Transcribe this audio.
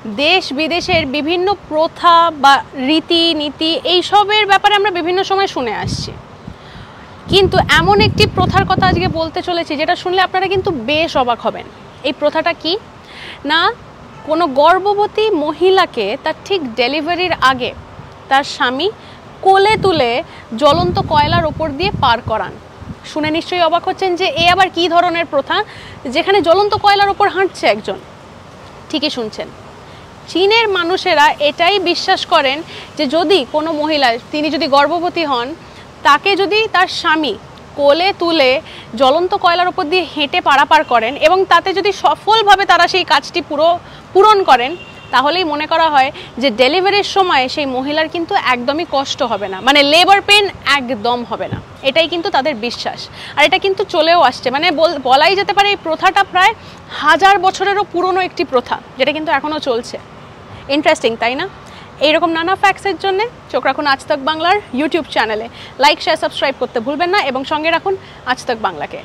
দেশ বিদেশের বিভিন্ন প্রথা বা রীতিনীতি এইসবের ব্যাপারে আমরা বিভিন্ন সময় শুনে আসছি, কিন্তু এমন একটি প্রথার কথা আজকে বলতে চলেছি যেটা শুনলে আপনারা কিন্তু বেশ অবাক হবেন। এই প্রথাটা কি না, কোনো গর্ভবতী মহিলাকে তার ঠিক ডেলিভারির আগে তার স্বামী কোলে তুলে জ্বলন্ত কয়লার ওপর দিয়ে পার করান। শুনে নিশ্চয়ই অবাক হচ্ছেন যে এ আবার কী ধরনের প্রথা যেখানে জ্বলন্ত কয়লার ওপর হাঁটছে একজন। ঠিকই শুনছেন, চীনের মানুষেরা এটাই বিশ্বাস করেন যে যদি কোনো মহিলা তিনি যদি গর্ভবতী হন, তাকে যদি তার স্বামী কোলে তুলে জ্বলন্ত কয়লার ওপর দিয়ে হেঁটে পারাপার করেন এবং তাতে যদি সফলভাবে তারা সেই কাজটি পূরণ করেন, তাহলেই মনে করা হয় যে ডেলিভারির সময় সেই মহিলার কিন্তু একদমই কষ্ট হবে না, মানে লেবার পেন একদম হবে না। এটাই কিন্তু তাদের বিশ্বাস, আর এটা কিন্তু চলেও আসছে, মানে বলাই যেতে পারে এই প্রথাটা প্রায় 1000 বছরেরও পুরনো একটি প্রথা, যেটা কিন্তু এখনও চলছে। ইন্টারেস্টিং, তাই না? এইরকম নানা ফ্যাক্টসের জন্য চোখ রাখুন আজ তক বাংলার ইউটিউব চ্যানেলে। লাইক, শেয়ার, সাবস্ক্রাইব করতে ভুলবেন না এবং সঙ্গে রাখুন আজ তক বাংলাকে।